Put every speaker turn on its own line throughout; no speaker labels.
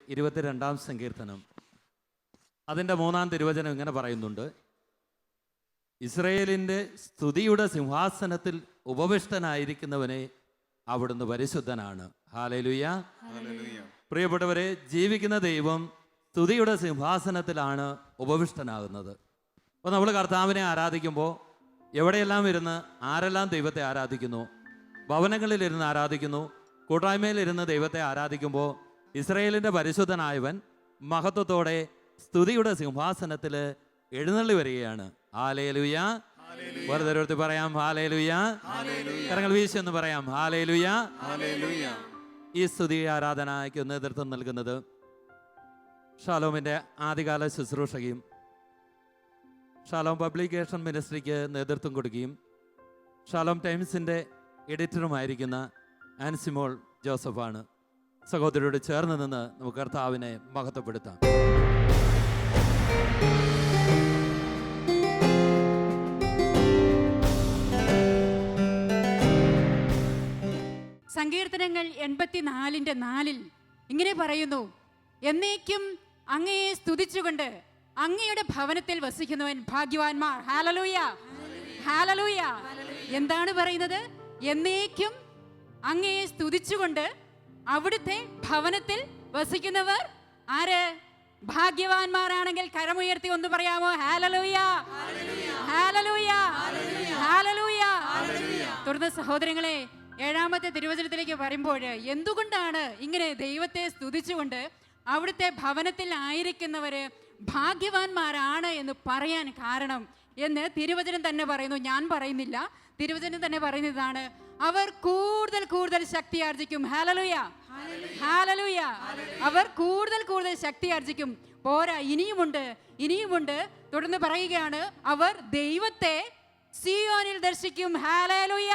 22-ാം സങ്കീർത്തനം അതിൻ്റെ 3-ാം തിരുവചനം ഇങ്ങനെ പറയുന്നുണ്ട്: ഇസ്രയേലിൻ്റെ സ്തുതിയുടെ സിംഹാസനത്തിൽ ഉപവിഷ്ടനായിരിക്കുന്നവനെ അവിടുന്ന് പരിശുദ്ധനാണ്. ഹല്ലേലൂയ. പ്രിയപ്പെട്ടവരെ, ജീവിക്കുന്ന ദൈവം സ്തുതിയുടെ സിംഹാസനത്തിലാണ് ഉപവിഷ്ടനാകുന്നത്. അപ്പോൾ നമ്മൾ കർത്താവിനെ ആരാധിക്കുമ്പോൾ എവിടെയെല്ലാം ഇരുന്ന് ആരെല്ലാം ദൈവത്തെ ആരാധിക്കുന്നു? ഭവനങ്ങളിലിരുന്ന് ആരാധിക്കുന്നു, കൂട്ടായ്മയിലിരുന്ന് ദൈവത്തെ ആരാധിക്കുമ്പോൾ ഇസ്രയേലിൻ്റെ പരിശുദ്ധനായവൻ മഹത്വത്തോടെ സ്തുതിയുടെ സിംഹാസനത്തിൽ എഴുന്നള്ളി വരികയാണ്. ഹല്ലേലൂയ. വെറുതെ പറയാം ഹല്ലേലൂയ. കരങ്ങൾ വീശി എന്ന് പറയാം ഹല്ലേലൂയ. ഈ സ്തുതി ആരാധനയ്ക്ക് നേതൃത്വം നൽകുന്നത് ഷാലോമിൻ്റെ ആദ്യകാല ശുശ്രൂഷകയും ഷാലോം പബ്ലിക്കേഷൻ മിനിസ്ട്രിക്ക് നേതൃത്വം കൊടുക്കുകയും ഷാലോം ടൈംസിൻ്റെ എഡിറ്ററുമായിരിക്കുന്ന ആൻസിമോൾ ജോസഫാണ്. സഹോദരിയോട് ചേർന്ന് നിന്ന് നമുക്ക് കർത്താവിനെ മഹത്വപ്പെടുത്താം.
സങ്കീർത്തനങ്ങൾ 84:4 ഇങ്ങനെ പറയുന്നു: എന്നേക്കും അങ്ങയെ സ്തുതിച്ചുകൊണ്ട് അങ്ങയുടെ ഭവനത്തിൽ വസിക്കുന്നവൻ ഭാഗ്യവാന്മാർ. Hallelujah, hallelujah. എന്താണ് പറയുന്നത്? എന്നേക്കും അങ്ങയെ സ്തുതിച്ചുകൊണ്ട് അവിടുത്തെ ഭവനത്തിൽ വസിക്കുന്നവർ ആര്? ഭാഗ്യവാന്മാരാണെങ്കിൽ കരമുയർത്തി ഒന്ന് പറയാമോ? ഹല്ലേലൂയ, ഹല്ലേലൂയ, ഹല്ലേലൂയ. തുടർന്ന് സഹോദരങ്ങളെ, 7-ാമത്തെ തിരുവചനത്തിലേക്ക് വരുമ്പോൾ എന്തുകൊണ്ടാണ് ഇങ്ങനെ ദൈവത്തെ സ്തുതിച്ചുകൊണ്ട് അവിടുത്തെ ഭവനത്തിൽ ആയിരിക്കുന്നവര് ഭാഗ്യവാന്മാരാണ് എന്ന് പറയാൻ കാരണം എന്ന് തിരുവചനം തന്നെ പറയുന്നു. ഞാൻ പറയുന്നില്ല, തിരുവചനം തന്നെ പറയുന്നതാണ്: അവർ കൂടുതൽ കൂടുതൽ ശക്തി ആർജിക്കും. Hallelujah, hallelujah. അവർ കൂടുതൽ കൂടുതൽ ശക്തി ആർജിക്കും. പോരാ, ഇനിയുമുണ്ട്. തുടർന്ന് പറയുകയാണ്: അവർ ദൈവത്തെ സിയോനിൽ ദർശിക്കും. ഹല്ലേലൂയ,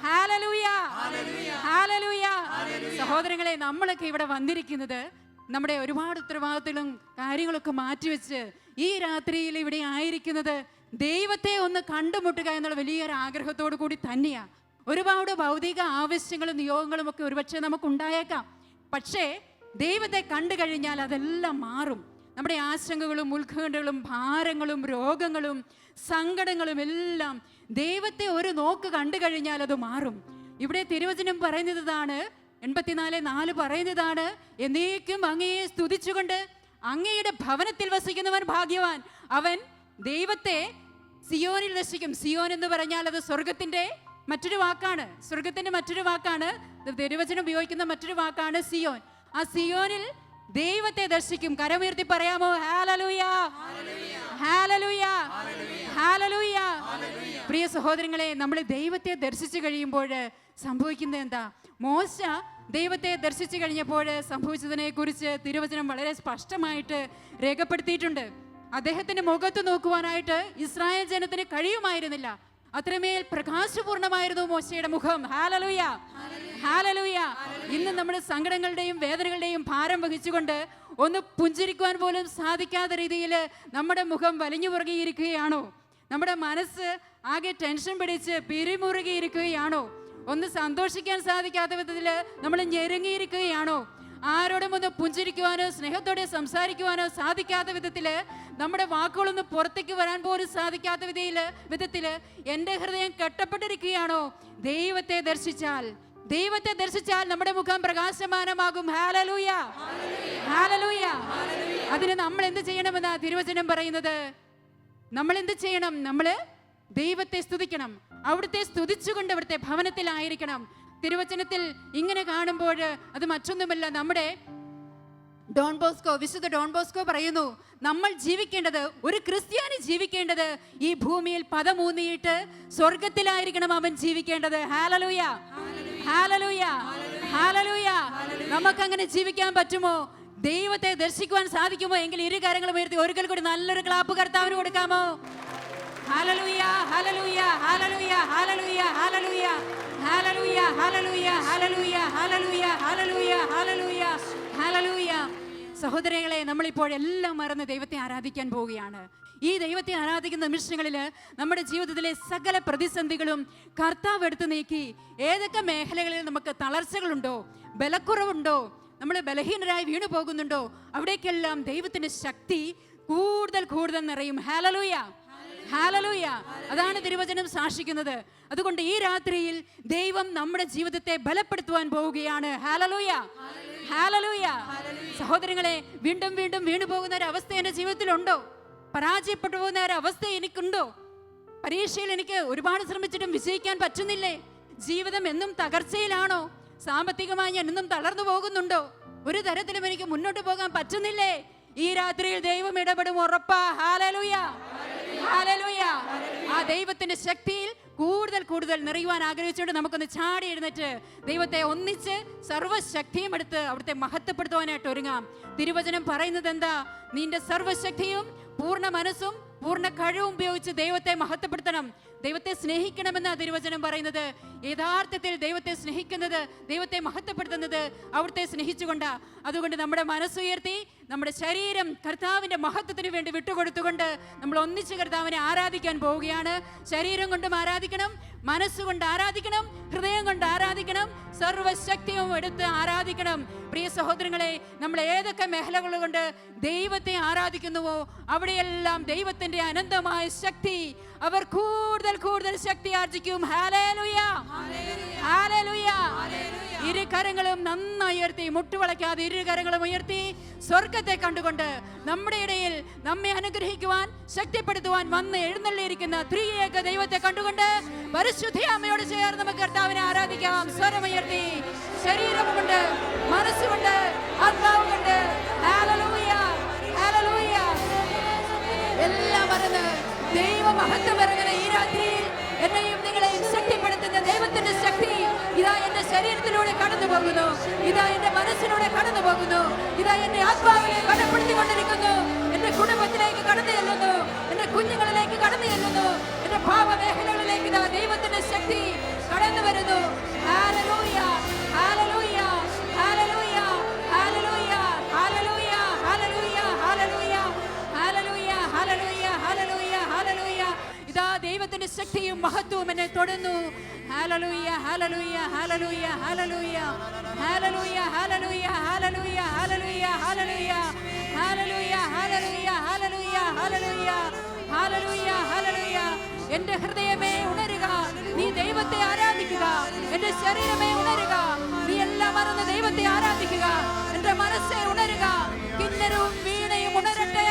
ഹല്ലേലൂയ, ഹല്ലേലൂയ. സഹോദരങ്ങളെ, നമ്മളൊക്കെ ഇവിടെ വന്നിരിക്കുന്നത് നമ്മുടെ ഒരുപാട് ഉത്തരവാദിത്തങ്ങളും കാര്യങ്ങളൊക്കെ മാറ്റിവെച്ച് ഈ രാത്രിയിൽ ഇവിടെ ആയിരിക്കുന്നത് ദൈവത്തെ ഒന്ന് കണ്ടുമുട്ടുക എന്നുള്ള വലിയൊരു ആഗ്രഹത്തോടു കൂടി തന്നെയാണ്. ഒരുപാട് ഭൗതിക ആവശ്യങ്ങളും നിയോഗങ്ങളും ഒക്കെ ഒരുപക്ഷെ നമുക്കുണ്ടായേക്കാം. പക്ഷേ ദൈവത്തെ കണ്ടു കഴിഞ്ഞാൽ അതെല്ലാം മാറും. നമ്മുടെ ആശങ്കകളും ഉത്കണ്ഠകളും ഭാരങ്ങളും രോഗങ്ങളും സങ്കടങ്ങളും എല്ലാം ദൈവത്തെ ഒരു നോക്ക് കണ്ടു കഴിഞ്ഞാൽ അത് മാറും. ഇവിടെ തിരുവചനം പറയുന്നതാണ്, 84:4 പറയുന്നതാണ്: എന്നേക്കും അങ്ങയെ സ്തുതിച്ചുകൊണ്ട് അങ്ങയുടെ ഭവനത്തിൽ വസിക്കുന്നവൻ ഭാഗ്യവാൻ. അവൻ ദൈവത്തെ സിയോനിൽ ദർശിക്കും. സിയോൻ എന്ന് പറഞ്ഞാൽ അത് സ്വർഗത്തിന്റെ മറ്റൊരു വാക്കാണ്. തിരുവചനം ഉപയോഗിക്കുന്ന മറ്റൊരു വാക്കാണ് സിയോൻ. ആ സിയോനിൽ ദൈവത്തെ ദർശിക്കും. കരമുയർത്തി പറയാമോ? ഹല്ലേലൂയ, ഹല്ലേലൂയ, ഹല്ലേലൂയ. പ്രിയ സഹോദരങ്ങളെ, നമ്മൾ ദൈവത്തെ ദർശിച്ചു കഴിയുമ്പോൾ സംഭവിക്കുന്നത് എന്താ? മോശ ദൈവത്തെ ദർശിച്ചു കഴിഞ്ഞപ്പോൾ സംഭവിച്ചതിനെ കുറിച്ച് തിരുവചനം വളരെ സ്പഷ്ടമായിട്ട് രേഖപ്പെടുത്തിയിട്ടുണ്ട്. അദ്ദേഹത്തിന്റെ മുഖത്ത് നോക്കുവാനായിട്ട് ഇസ്രായേൽ ജനത്തിന് കഴിയുമായിരുന്നില്ല. അത്രമേൽ പ്രകാശപൂർണമായിരുന്നു മോശയുടെ മുഖം. Hallelujah, hallelujah. ഇന്ന് നമ്മുടെ സങ്കടങ്ങളുടെയും വേദനകളുടെയും ഭാരം വഹിച്ചുകൊണ്ട് ഒന്ന് പുഞ്ചിരിക്കുവാൻ പോലും സാധിക്കാത്ത രീതിയിൽ നമ്മുടെ മുഖം വലിഞ്ഞു മുറുകിയിരിക്കുകയാണോ? നമ്മുടെ മനസ്സ് ആകെ ടെൻഷൻ പിടിച്ച് പിരിമുറുകിയിരിക്കുകയാണോ? ഒന്ന് സന്തോഷിക്കാൻ സാധിക്കാത്ത വിധത്തിൽ നമ്മൾ ഞെരുങ്ങിയിരിക്കുകയാണോ? ആരോടും ഒന്ന് പുഞ്ചിരിക്കുവാനോ സ്നേഹത്തോടെ സംസാരിക്കുവാനോ സാധിക്കാത്ത വിധത്തിൽ നമ്മുടെ വാക്കുകളൊന്ന് പുറത്തേക്ക് വരാൻ പോലും സാധിക്കാത്ത വിധത്തിൽ എൻ്റെ ഹൃദയം കെട്ടപ്പെട്ടിരിക്കുകയാണോ? ദൈവത്തെ ദർശിച്ചാൽ നമ്മുടെ മുഖം പ്രകാശമാനമാകും. Hallelujah, hallelujah. അതിന് നമ്മൾ എന്ത് ചെയ്യണമെന്നാ തിരുവചനം പറയുന്നത്? നമ്മൾ എന്ത് ചെയ്യണം? നമ്മൾ ദൈവത്തെ സ്തുതിക്കണം. അവിടുത്തെ സ്തുതിച്ചുകൊണ്ട് അവിടുത്തെ ഭവനത്തിലായിരിക്കണം. തിരുവചനത്തിൽ ഇങ്ങനെ കാണുമ്പോൾ അത് മറ്റൊന്നുമല്ല, നമ്മുടെ വിശുദ്ധ ഡോൺ ബോസ്കോ പറയുന്നു, നമ്മൾ ജീവിക്കേണ്ടത്, ഒരു ക്രിസ്ത്യാനി ജീവിക്കേണ്ടത് ഈ ഭൂമിയിൽ പദമൂന്നിയിട്ട് സ്വർഗത്തിലായിരിക്കണം അവൻ ജീവിക്കേണ്ടത്. ഹല്ലേലൂയ, ഹല്ലേലൂയ, ഹല്ലേലൂയ. നമുക്കങ്ങനെ ജീവിക്കാൻ പറ്റുമോ? ദൈവത്തെ ദർശിക്കുവാൻ സാധിക്കുമോ? എങ്കിൽ ഇരു കരങ്ങളും ഉയർത്തി ഒരിക്കൽ കൂടി നല്ലൊരു ക്ലാപ്പ് കർത്താവിന് കൊടുക്കാമോ? ഹല്ലേലൂയ, ഹല്ലേലൂയ, ഹല്ലേലൂയ, ഹല്ലേലൂയ, ഹല്ലേലൂയ, ഹല്ലേലൂയ, ഹല്ലേലൂയ, ഹല്ലേലൂയ, ഹല്ലേലൂയ, ഹല്ലേലൂയ, ഹല്ലേലൂയ, ഹല്ലേലൂയ. സഹോദരങ്ങളെ, നമ്മളിപ്പോഴെല്ലാം മറന്ന് ദൈവത്തെ ആരാധിക്കാൻ പോവുകയാണ്. ഈ ദൈവത്തെ ആരാധിക്കുന്ന നിമിഷങ്ങളിൽ നമ്മുടെ ജീവിതത്തിലെ സകല പ്രതിസന്ധികളും കർത്താവ് എടുത്തു നീക്കി. ഏതൊക്കെ മേഖലകളിൽ നമുക്ക് തളർച്ചകളുണ്ടോ, ബലക്കുറവുണ്ടോ, നമ്മൾ ബലഹീനരായി വീണു പോകുന്നുണ്ടോ, അവിടേക്കെല്ലാം ദൈവത്തിന്റെ ശക്തി കൂടുതൽ കൂടുതൽ നിറയും. Hallelujah, hallelujah. അതാണ് തിരുവചനം സാക്ഷിക്കുന്നത്. അതുകൊണ്ട് ഈ രാത്രിയിൽ ദൈവം നമ്മുടെ ജീവിതത്തെ ബലപ്പെടുത്തുവാൻ പോവുകയാണ്. ഹല്ലേലൂയ, ഹല്ലേലൂയ. സഹോദരങ്ങളെ, വീണ്ടും വീണ്ടും വീണു പോകുന്ന ഒരു അവസ്ഥ എൻ്റെ ജീവിതത്തിലുണ്ടോ? പരാജയപ്പെട്ടു പോകുന്ന ഒരു അവസ്ഥ എനിക്കുണ്ടോ? പരീക്ഷയിൽ എനിക്ക് ഒരുപാട് ശ്രമിച്ചിട്ടും വിജയിക്കാൻ പറ്റുന്നില്ലേ? ജീവിതം എന്നും തകർച്ചയിലാണോ? സാമ്പത്തികമായി ഞാൻ എന്നും തളർന്നു പോകുന്നുണ്ടോ? ഒരു തരത്തിലും എനിക്ക് മുന്നോട്ട് പോകാൻ പറ്റുന്നില്ലേ? ഈ രാത്രിയിൽ ദൈവം ഇടപെടും, ഉറപ്പാ. Hallelujah, hallelujah. ആ ദൈവത്തിന്റെ ശക്തിയിൽ കൂടുതൽ കൂടുതൽ നിറയുവാൻ ആഗ്രഹിച്ചുകൊണ്ട് നമുക്കൊന്ന് ചാടി എഴുന്നേറ്റ് ദൈവത്തെ ഒന്നിച്ച് സർവ്വശക്തിയും എടുത്ത് അവിടുത്തെ മഹത്വപ്പെടുത്തുവാനായിട്ട് ഒരുങ്ങാം. തിരുവചനം പറയുന്നത് എന്താ? നിന്റെ സർവ്വശക്തിയും പൂർണ്ണ മനസ്സും പൂർണ്ണ കഴിവും ഉപയോഗിച്ച് ദൈവത്തെ മഹത്വപ്പെടുത്തണം, ദൈവത്തെ സ്നേഹിക്കണമെന്ന തിരുവചനം പറയുന്നത്. യഥാർത്ഥത്തിൽ ദൈവത്തെ സ്നേഹിക്കുന്നത്, ദൈവത്തെ മഹത്വപ്പെടുത്തുന്നത് അവിടുത്തെ സ്നേഹിച്ചുകൊണ്ടാ. അതുകൊണ്ട് നമ്മുടെ മനസ്സുയർത്തി നമ്മുടെ ശരീരം കർത്താവിന്റെ മഹത്വത്തിന് വേണ്ടി വിട്ടുകൊടുത്തുകൊണ്ട് നമ്മൾ ഒന്നിച്ച് കർത്താവിനെ ആരാധിക്കാൻ പോവുകയാണ്. ശരീരം കൊണ്ടും ആരാധിക്കണം, മനസ്സുകൊണ്ട് ആരാധിക്കണം, ഹൃദയം കൊണ്ട് ആരാധിക്കണം, സർവശക്തിയും എടുത്ത് ആരാധിക്കണം. പ്രിയ സഹോദരങ്ങളെ, നമ്മൾ ഏതൊക്കെ മേഖലകൾ കൊണ്ട് ദൈവത്തെ ആരാധിക്കുന്നുവോ അവിടെയെല്ലാം ദൈവത്തിന്റെ അനന്തമായ ശക്തി അവർ കൂടുതൽ കൂടുതൽ ശക്തി ആർജിക്കും. Hallelujah, hallelujah. ഇരു കരങ്ങളും നന്നായി ഉയർത്തി, മുട്ടുവളയ്ക്കാതെ ഇരു കരങ്ങളും ഉയർത്തി സ്വർഗത്തെ കണ്ടുകൊണ്ട് നമ്മുടെ ഇടയിൽ നമ്മെ അനുഗ്രഹിക്കുവാൻ ശക്തിപ്പെടുത്തുവാൻ വന്ന് എഴുന്നള്ളിയിരിക്കുന്ന ത്രിയേക ദൈവത്തെ കണ്ടുകൊണ്ട് പരിശുദ്ധ അമ്മയോട് ചേർന്ന് നമുക്ക് കർത്താവിനെ ആരാധിക്കാം. സ്വരമുയർത്തി, ശരീരം കൊണ്ട്, മനസ്സുകൊണ്ട്, ആത്മാവ് കൊണ്ട്. Hallelujah, hallelujah. എല്ലാം മറന്ന് ദൈവമഹത്വം ഇറങ്ങുന്ന ഈ രാത്രിയിൽ എന്നെയും നിങ്ങളെയും ശക്തിപ്പെടുത്തുന്ന ദൈവത്തിന്റെ ശക്തി ഇതാ എന്റെ ശരീരത്തിലൂടെ കടന്നു പോകുന്നു, ഇതാ എന്റെ മനസ്സിലൂടെ കടന്നു പോകുന്നു, ഇതാ എന്റെ ആത്മാവിനെ ബലപ്പെടുത്തിക്കൊണ്ടിരിക്കുന്നു, എന്റെ കുടുംബത്തിലേക്ക് കടന്നു ചെല്ലുന്നു, എന്റെ കുഞ്ഞുങ്ങളിലേക്ക് കടന്നു ചെല്ലുന്നു, എന്റെ ഭാവമേഖലകളിലേക്ക് ഇതാ ദൈവത്തിന്റെ ശക്തി കടന്നു വരുന്നു. ഹല്ലേലൂയ, ഹല്ലേലൂയ, ഹല്ലേലൂയ, ഹല്ലേലൂയ, ഹല്ലേലൂയ, ഹല്ലേലൂയ, ഹല്ലേലൂയ, ഹല്ലേലൂയ, ഹല്ലേലൂയ, ഹല്ലേലൂയ, ഹല്ലേലൂയ. ഇതാ ദൈവത്തിന്റെ ശക്തിയും മഹത്വവും എന്നെ തൊടുന്നു. ഹല്ലേലൂയ, ഹല്ലേലൂയ, ഹല്ലേലൂയ, ഹല്ലേലൂയ, ഹല്ലേലൂയ, ഹല്ലേലൂയ, ഹല്ലേലൂയ, ഹല്ലേലൂയ, ഹല്ലേലൂയ, ഹല്ലേലൂയ, ഹല്ലേലൂയ, ഹല്ലേലൂയ, ഹല്ലേലൂയ, ഹല്ലേലൂയ, ഹല്ലേലൂയ. എന്റെ ഹൃദയമേ ഉണരുക, നീ ദൈവത്തെ ആരാധിക്കുക. എന്റെ ശരീരമേ ഉണരുക, നീ എല്ലാം മറന്ന് ദൈവത്തെ ആരാധിക്കുക. എന്റെ മനസ്സേ ഉണരുക, കിന്നരവും വീണയും ഉണരട്ടെ,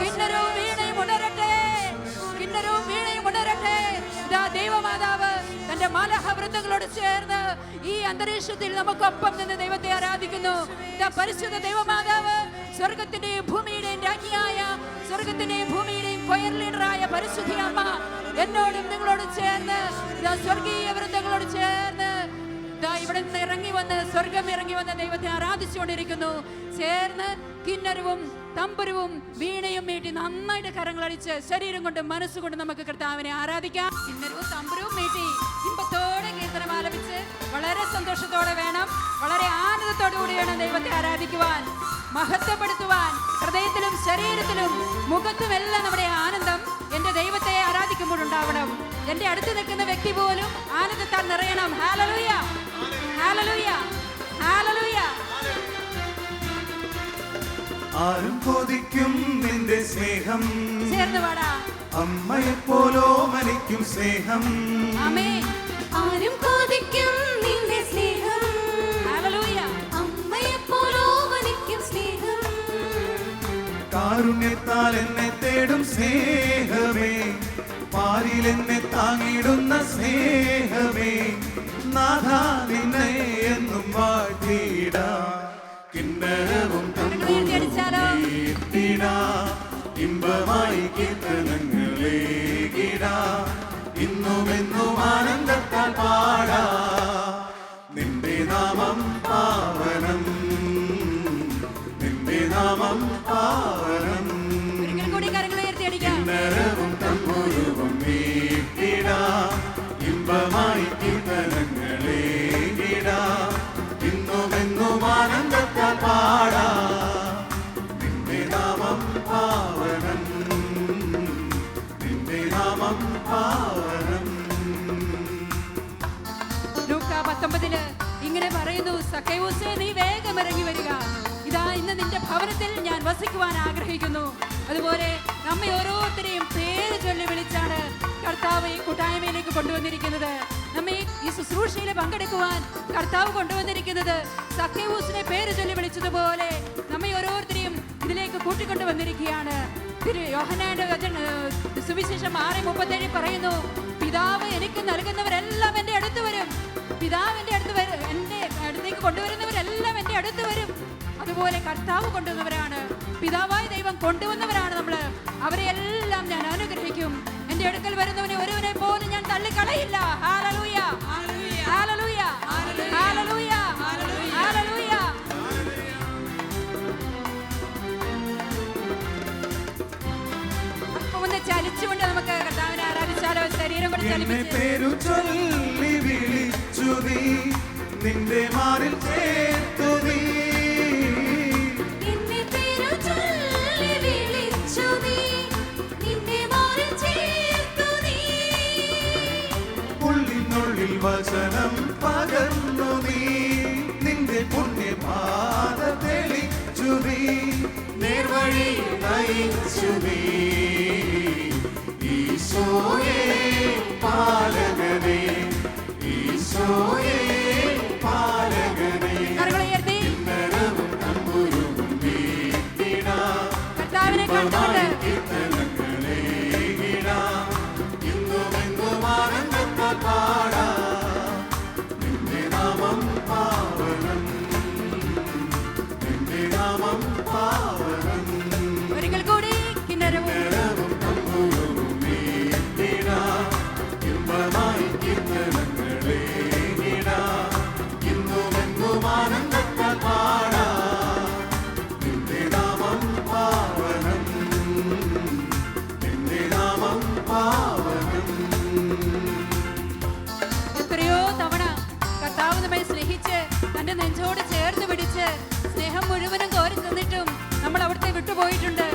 കിന്നരവും വീണയും ഉണരട്ടെ, കിന്നരവും വീണയും ഉണരട്ടെ. ഇതാ ദൈവമാതാവ് തന്റെ മാലാഖവൃന്ദങ്ങളോട് ചേർന്ന് ഈ അന്തരീക്ഷത്തിൽ നമുക്കൊപ്പം നിന്ന് ദൈവത്തെ ആരാധിക്കുന്നു. ഇതാ പരിശുദ്ധ ദൈവമാതാവ് സ്വർഗത്തിന്റെയും ഭൂമിയുടെയും രാജ്ഞിയായ, സ്വർഗത്തിന്റെയും ഭൂമിയുടെയും കൊയർ ലീഡറായ പരിശുദ്ധ അമ്മ എന്നോടും നിങ്ങളോടും ചേർന്ന് ഇതാ സ്വർഗീയ വൃന്ദങ്ങളോട് ചേർന്ന് ഇതാ ഇവിടെ നിന്ന് ഇറങ്ങി വന്ന്, സ്വർഗം ഇറങ്ങി വന്ന ദൈവത്തെ ആരാധിച്ചുകൊണ്ടിരിക്കുന്നു. ചേർന്ന് കിന്നരവും തമ്പുരവും വീണയും മീട്ടി നന്നായിട്ട് കരങ്ങളടിച്ച് ശരീരം കൊണ്ട് മനസ്സുകൊണ്ട് നമുക്ക് കർത്താവിനെ ആരാധിക്കാം. കിന്നരവും തമ്പുരവും മീട്ടി ഇമ്പത്തോടെ കീർത്തനം ആലപിച്ച് വളരെ സന്തോഷത്തോടെ വേണം, വളരെ ആനന്ദത്തോടു കൂടി വേണം ദൈവത്തെ ആരാധിക്കുവാൻ, മഹത്വപ്പെടുത്തുവാൻ. ഹൃദയത്തിലും ശരീരത്തിലും മുഖത്തും എല്ലാം നമ്മുടെ ആനന്ദം എന്റെ ദൈവത്തെ ആരാധിക്കുമ്പോൾ ഉണ്ടാവണം. എന്റെ അടുത്ത് നിൽക്കുന്ന വ്യക്തി പോലും ആനന്ദത്താൽ നിറയണം. ഹല്ലേലൂയ, ഹല്ലേലൂയ, ഹല്ലേലൂയ.
ആരും കൊതിക്കും നിന്റെ സ്നേഹം,
ചേർന്ന് പാടാ.
അമ്മയെപ്പോലോ മനിക്കും സ്നേഹം.
ആമേൻ.
ആരും കൊതിക്കും നിന്റെ സ്നേഹം,
ഹല്ലേലൂയ.
അമ്മയെപ്പോലോ മനിക്കും സ്നേഹം.
കാരുണ്യത്താൽ എന്നെ തേടും സ്നേഹമേ, പാരിൽ എന്നെ താങ്ങിടുന്ന സ്നേഹമേ, നാഥാ നിന്നെ എന്നും വാഴ്ത്തിടാം. കിന്നരവും ഇമ്പമായി കീർത്തനങ്ങളേകിടാ, ഇന്നുമെന്നും ആനന്ദത്താൽ പാടാ. നിന്റെ നാമം പാവനം, നിന്റെ നാമം പാവനം.
ഒരിക്കൽ കൂടി കരങ്ങൾ ഉയർത്തിയടിക്കാം.
കിന്നരവും തമ്പുരുവും മീട്ടിടാ, ഇമ്പമായി കീർത്തനങ്ങളേകിടാ, ഇന്നുമെന്നും ആനന്ദത്താൽ പാടാ. നിന്റെ നാമം പാവനം, നിന്റെ നാമം പാവനം.
ലൂക്കാ 19 ഇങ്ങനെ പറയുന്നു, സക്കൈവൂസേ നീ വേഗം ഇറങ്ങി വരിക, ഭവനത്തിൽ ഞാൻ വസിക്കുവാൻ ആഗ്രഹിക്കുന്നു. അതുപോലെ നമ്മെ ഓരോരുത്തരെയും പേര് ചൊല്ലി വിളിച്ചാണ് കർത്താവ് ഈ കൂട്ടായ്മയിലേക്ക് കൊണ്ടുവന്നിരിക്കുന്നത്. നമ്മെ ഈ ശുശ്രൂഷയിൽ പങ്കെടുക്കുവാൻ കർത്താവ് കൊണ്ടുവന്നിരിക്കുന്നത് സഖ്യവൂസിനെ പേര് ചൊല്ലി വിളിച്ചതുപോലെ നമ്മെ ഓരോരുത്തരെയും ഇതിലേക്ക് കൂട്ടിക്കൊണ്ടുവന്നിരിക്കുകയാണ്. യോഹന്നാന്റെ സുവിശേഷം 6:37 പറയുന്നു, പിതാവ് എനിക്ക് നൽകുന്നവരെല്ലാം എൻ്റെ അടുത്ത് വരും. പിതാവിൻ്റെ എൻ്റെ അടുത്തേക്ക് കൊണ്ടുവരുന്നവരെല്ലാം എൻ്റെ അടുത്ത് വരും. അതുപോലെ കർത്താവ് കൊണ്ടുവന്നവരാണ്, പിതാവായ ദൈവം കൊണ്ടുവന്നവരാണ് നമ്മൾ. അവരെ എല്ലാം ഞാൻ അനുഗ്രഹിക്കും. എൻ്റെ അടുക്കൽ വരുന്നവനെ ഒരുവനെ പോലും ഞാൻ തള്ളിക്കളയില്ല. ഹല്ലേലൂയ, ഹല്ലേലൂയ, ഹല്ലേലൂയ, ഹല്ലേലൂയ. അപ്പൊ ഒന്ന് ചലിച്ചുകൊണ്ട് നമുക്ക് കർത്താവിനെ ആരാധിച്ചാലോ? ശരീരം കൊണ്ട് ചലിപ്പിച്ച്
പേരു ചൊല്ലി വിളിച്ചു നീ, നിന്റെ മാറിൽ ചേർത്തു നീ.
എന്നെ പേരു ചൊല്ലി വിളിച്ചു നീ, നിന്നെ മാറിൽ ചേർത്തു നീ.
ഉള്ളിനുള്ളിൽ വചനം പകർന്നു നീ, നിന്റെ പുണ്യപാത തെളിച്ചു നീ, നേർവഴി നയിച്ചു നീ. ഈശോയേ പാലകനേ, ഈശോയേ പാലകനേ.
കരങ്ങളുയർത്തി
നരവും തമ്പുരുവും വീട്ടിടാം,
കർത്താവിനെ കണ്ടുകൊണ്ട്
കീർത്തനങ്ങളെ ഇടാം. ഇന്നുമെന്നും ആനന്ദത്താൽ പാടാം, നിന്റെ നാമം പാവനം, നിന്റെ നാമം പാവനം.
ഒരിക്കൽ കൂടി കിന്നരവും
നരവും തമ്പുരുവും വീട്ടിടാം, ഇമ്പമായി കീർത്തനങ്ങളെ ഇടാം. ഇന്നുമെന്നും ആനന്ദത്താൽ പാടാം, നിന്റെ നാമം പാവനം, നിന്റെ നാമം പാവനം.
എത്രയോ തവണ കർത്താവ് നമ്മെ സ്നേഹിച്ച് തന്റെ നെഞ്ചോട് ചേർത്ത് പിടിച്ച് സ്നേഹം മുഴുവനും കോരി തന്നിട്ടും നമ്മൾ അവിടുത്തെ വിട്ടുപോയിട്ടുണ്ട്.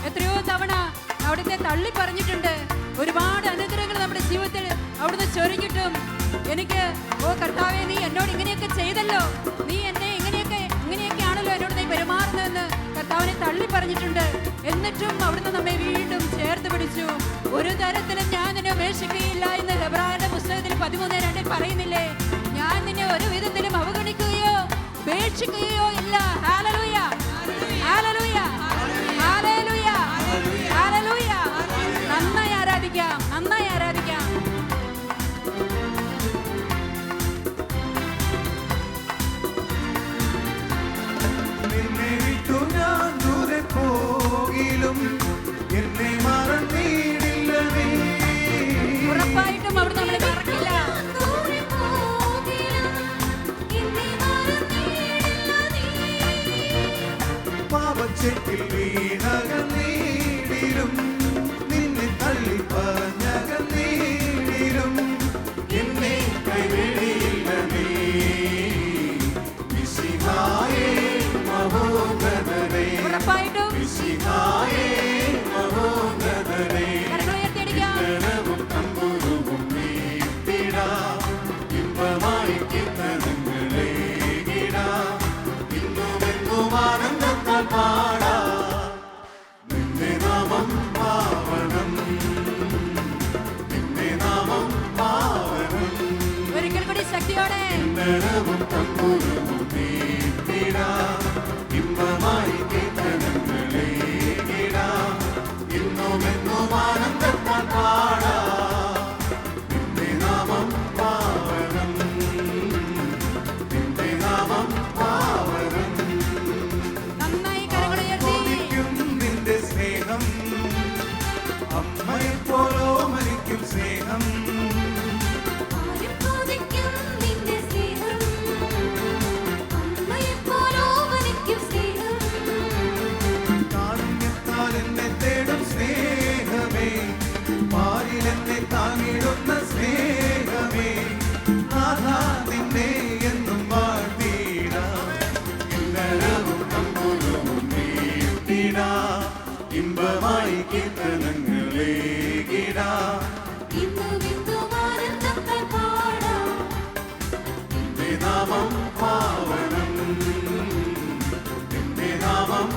എത്രയോ തവണ അവിടുത്തെ തള്ളി പറഞ്ഞിട്ടുണ്ട്. ഒരുപാട് അനുഗ്രഹങ്ങൾ നമ്മുടെ ജീവിതത്തിൽ അവിടുന്ന് ചൊരിഞ്ഞിട്ടും എനിക്ക് ഓ കർത്താവെ, നീ എന്നോട് ഇങ്ങനെയൊക്കെ ചെയ്തല്ലോ, നീ എന്നെ ഇങ്ങനെയൊക്കെയാണല്ലോ എന്നോട് നീ പെരുമാറുന്നതെന്ന് കർത്താവിനെ തള്ളി പറഞ്ഞിട്ടുണ്ട്. എന്നിട്ടും അവിടുന്ന് നമ്മെ വീണ്ടും ചേർത്ത് പിടിച്ചു. ഒരു തരത്തിലും ഞാൻ നിന്നെ ഉപേക്ഷിക്കുകയില്ല എന്ന് ഹെബ്രായരുടെ പുസ്തകത്തിൽ 13:2 പറയുന്നില്ലേ? ഞാൻ നിന്നെ ഒരു വിധത്തിലും അവഗണിക്കുകയോ ഉപേക്ഷിക്കുകയോ ഇല്ല. ഹല്ലേലൂയ, ഹല്ലേലൂയ, ഹല്ലേലൂയ, ഹല്ലേലൂയ. നന്നായി ആരാധിക്കാം, നന്നായി ആരാധിക്കാം.
നിന്നെ വിട്ടു ഞാൻ ദൂരെ പോകിലും എന്നെ മറന്നിടില്ല നീ.
ഉറപ്പായിട്ടും അവിടെ നമ്മളെ മറക്കില്ല.
ദൂരെ പോകിലും എന്നെ മറന്നിടില്ല നീ.
പാപച്ചെട്ടിൽ വീണകന്നീടിലും നിന്നെ തള്ളി പറഞ്ഞകന്നീടിലും എന്നെ കൈവിടിയില്ല നീ. മിശിഹായേ മഹോന്നതനേ,
ഉറപ്പായിട്ടും
മിശിഹായേ മഹോന്നതനേ.
കരങ്ങളുയർത്തിയടിക്കാം.
നരവും തമ്പുരുവും വീട്ടിടാം, ഇമ്പമായി കീർത്തനങ്ങളെ ഇടാം. ഇന്നുമെന്നും ആനന്ദത്താൽ പാടാം, നിന്റെ നാമം പാവനം, നിന്റെ നാമം പാവനം.
ഒരിക്കൽ കൂടി ശക്തിയോടെ
നരവും തമ്പുരുവും വീട്ടിടാം, ഇമ്പമായി കീർത്തനങ്ങളെ ഇടാം. ഇന്നുമെന്നും ആനന്ദത്താൽ പാടാം, നിന്റെ നാമം പാവനം, നിന്റെ നാമം പാവനം.
നന്നായി കരങ്ങളുയർത്തി
കൊതിക്കും നിന്റെ സ്നേഹം, അമ്മയെപ്പോലോ മരിക്കും സ്നേഹം.
ആരും കൊതിക്കും നിന്റെ സ്നേഹം, അമ്മയെപ്പോലോ മരിക്കും സ്നേഹം.
കാരുണ്യത്താൽ എന്നെ തേടും സ്നേഹമേ, പാലിൽ എന്നെ താങ്ങിടുന്ന സ്നേഹമേ. നാഥാ നിന്നെ എന്നും വാഴ്ത്തിടാം, ഇന്നലവും തമ്പുരുവും വീട്ടിടാം. ഇമ്പമായി കീർത്തനങ്ങളെ ഇടാം,
ഇന്നുമെന്നും ആനന്ദത്താൽ പാടാം,
നിന്റെ നാമം പാവനം, നിന്റെ നാമം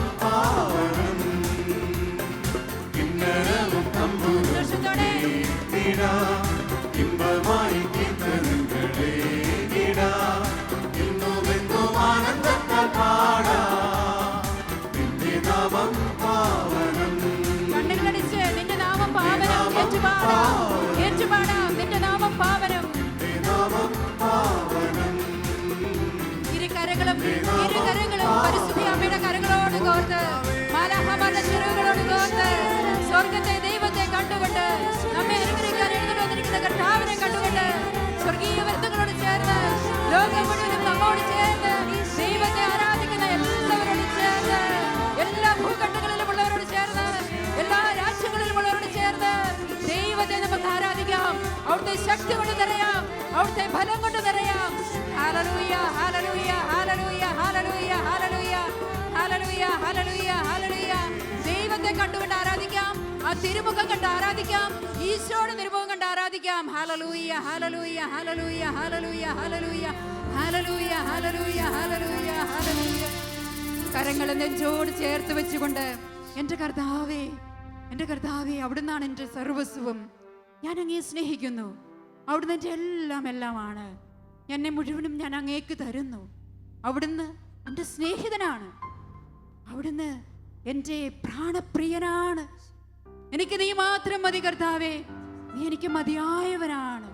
ലോകം മുഴുവനും നമ്മോട് ചേർന്ന് ദൈവത്തെ ആരാധിക്കുന്ന എല്ലാവരോടും ചേർന്ന്, എല്ലാ ഭൂഖണ്ഡങ്ങളിലുമുള്ളവരോട് ചേർന്ന്, എല്ലാ രാജ്യങ്ങളിലുമുള്ളവരോട് ചേർന്ന് ദൈവത്തെ നമുക്ക് ആരാധിക്കാം. അവിടുത്തെ ശക്തി കൊണ്ട് നിറയാം, അവിടുത്തെ ഫലം കൊണ്ട് നിറയാം. ഹല്ലേലൂയ, ഹല്ലേലൂയ, ഹല്ലേലൂയ, ഹല്ലേലൂയ, ഹല്ലേലൂയ, ഹല്ലേലൂയ, ഹല്ലേലൂയ, ഹല്ലേലൂയ. ദൈവത്തെ കണ്ടുകൊണ്ട് ആരാധിക്കാം, ആ തിരുമുഖം കണ്ട് ആരാധിക്കാം, ഈശോയുടെ തിരുമുഖം കണ്ട് ആരാധിക്കാം. ഹല്ലേലൂയ, ഹല്ലേലൂയ, ഹല്ലേലൂയ, ഹല്ലേലൂയ, ഹല്ലേലൂയ, ഹല്ലേലൂയ, ഹല്ലേലൂയ, ഹല്ലേലൂയ, ഹല്ലേലൂയ. കരങ്ങൾ നെഞ്ചോട് ചേർത്ത് വെച്ചുകൊണ്ട്, എൻ്റെ കർത്താവേ, എൻ്റെ കർത്താവേ, അവിടുന്നാണ് എൻ്റെ സർവസ്വം. ഞാൻ അങ്ങയെ സ്നേഹിക്കുന്നു. അവിടുന്ന് എൻ്റെ എല്ലാമാണ്. എന്നെ മുഴുവനും ഞാൻ അങ്ങേക്ക് തരുന്നു. അവിടുന്ന് എൻ്റെ സ്നേഹിതനാണ്. അവിടുന്ന് എൻ്റെ പ്രാണപ്രിയനാണ്. എനിക്ക് നീ മാത്രം മതി കർത്താവേ, നീ എനിക്ക് മതിയായവനാണ്.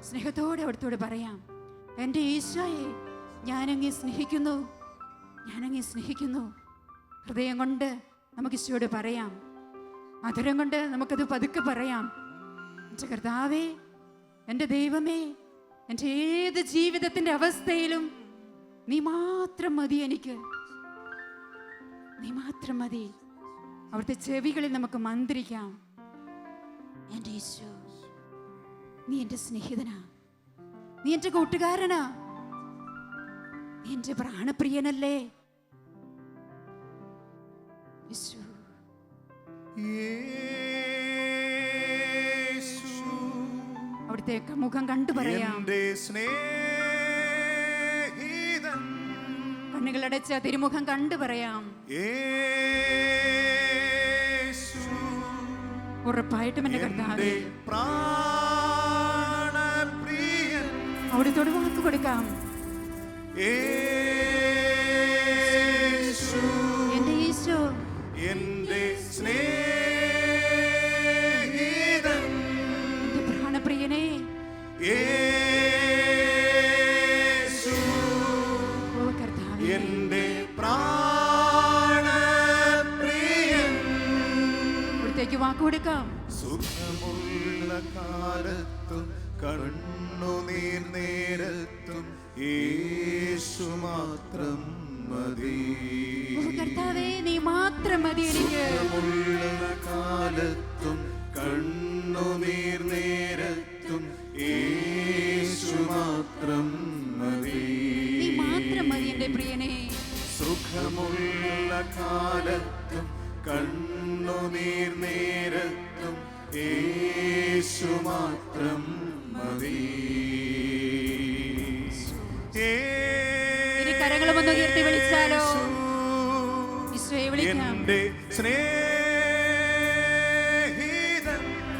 സ്നേഹത്തോടെ അവിടുത്തോട് പറയാം, എൻ്റെ ഈശോയെ, ഞാനങ്ങേ സ്നേഹിക്കുന്നു, ഞാനങ്ങേ സ്നേഹിക്കുന്നു. ഹൃദയം കൊണ്ട് നമുക്ക് ഈശോയോട് പറയാം, മധുരം കൊണ്ട് നമുക്കത് പതുക്കെ പറയാം. എൻ്റെ കർത്താവേ, എൻ്റെ ദൈവമേ, എൻ്റെ ഏത് ജീവിതത്തിൻ്റെ അവസ്ഥയിലും നീ മാത്രം മതി എനിക്ക്, നീ മാത്രം മതി. അവിടുത്തെ ചെവികളിൽ നമുക്ക് മന്ത്രിക്കാം, എൻ്റെ ഈശോ, നീ എൻ്റെ സ്നേഹിതനാ, നീ എൻ്റെ കൂട്ടുകാരനാ, നീ എൻ്റെ പ്രാണപ്രിയനല്ലേ ഈശോ. അവിടുത്തെ മുഖം കണ്ടു പറയാം. കണ്ണുകളടച്ച തിരുമുഖം കണ്ടു പറയാം. ഉറപ്പായിട്ടും എൻ്റെ കർത്താവേ, അവിടുത്തോട് വാക്ക് കൊടുക്കാം. എൻ്റെ ഈശോ,
എൻ്റെ സ്നേഹിതൻ,
എൻ്റെ പ്രാണപ്രിയനേ,
യേശു,
ഓ കർത്താവേ,
എൻ്റെ പ്രാണപ്രിയൻ.
അവിടുത്തേക്ക് വാക്ക് കൊടുക്കാം.
സുഖമുള്ള കാലത്തും കണ്ണുനീർ നേരത്തും യേശു മാത്രം മതി.
ഓ കർത്താവേ, നീ മാത്രം മതി എനിക്ക്.
സുഖമുള്ള കാലത്തും കണ്ണുനീർ നേരത്തും യേശു മാത്രം മതി.
നീ മാത്രം മതി എൻ്റെ പ്രിയനേ.
സുഖമുള്ള കാലത്തും കണ്ണുനീർ നേരത്തും യേശു മാത്രം മതി.
ഇനി കരങ്ങളുമൊന്ന് ഉയർത്തി വിളിച്ചാലോ? ഈശോയെ വിളിക്കാം.
എൻ്റെ സ്നേഹിതൻ,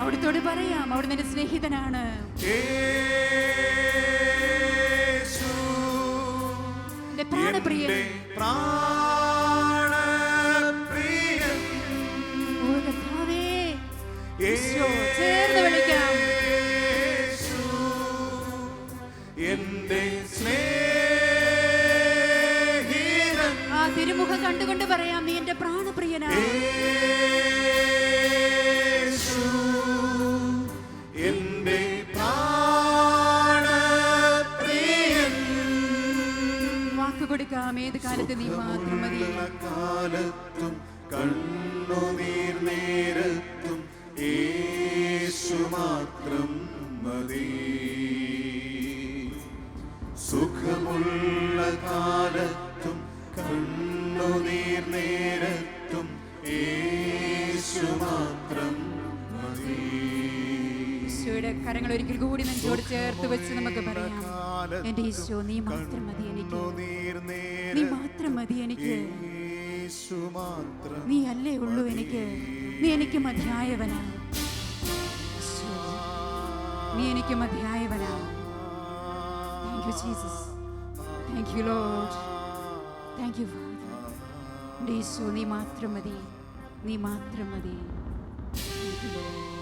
അവിടുത്തോട് പറയാം, അവിടുന്ന് എൻ്റെ സ്നേഹിതനാണ്.
യേശു,
എൻ്റെ പ്രാണപ്രിയൻ,
എൻ്റെ പ്രാണപ്രിയൻ.
ഓ കർത്താവേ, ഈശോ, ചേർന്ന് വിളിക്കാം.
യേശു, എൻ്റെ സ്നേഹിതൻ,
ആ തിരുമുഖം കണ്ടുകൊണ്ട് പറയാം, നീ എൻ്റെ പ്രാണപ്രിയനാണ്.
യേശു, എൻ്റെ പ്രാണപ്രിയൻ.
വാക്ക് കൊടുക്കാം, ഏത് കാലത്ത് നീ മാത്രം മതി.
കാലത്തും കണ്ണുനീർ നേരത്തും യേശു മാത്രം മതി. സുഖമുള്ള കാലത്തും കണ്ണുനീർ നേരത്തും യേശു മാത്രം മതി.
ഈശോയുടെ കരങ്ങൾ ഒരിക്കൽ കൂടി നെഞ്ചോട് ചേർത്ത് വെച്ച് നമുക്ക് പറയാം, എൻ്റെ ഈശോ, നീ മാത്രം മതി എനിക്ക്, നീ മാത്രം മതി എനിക്ക്,
യേശു മാത്രം.
നീ അല്ലേ ഉള്ളൂ എനിക്ക്, നീ എനിക്ക് മതിയായവനാണ് ഈശോ, നീ എനിക്ക് മതിയായവനാണ്. Thank you Jesus, thank you Lord, thank you Father. എൻ്റെ ഈശോ, നീ മാത്രം മതി, നീ മാത്രം മതി. Thank you Lord.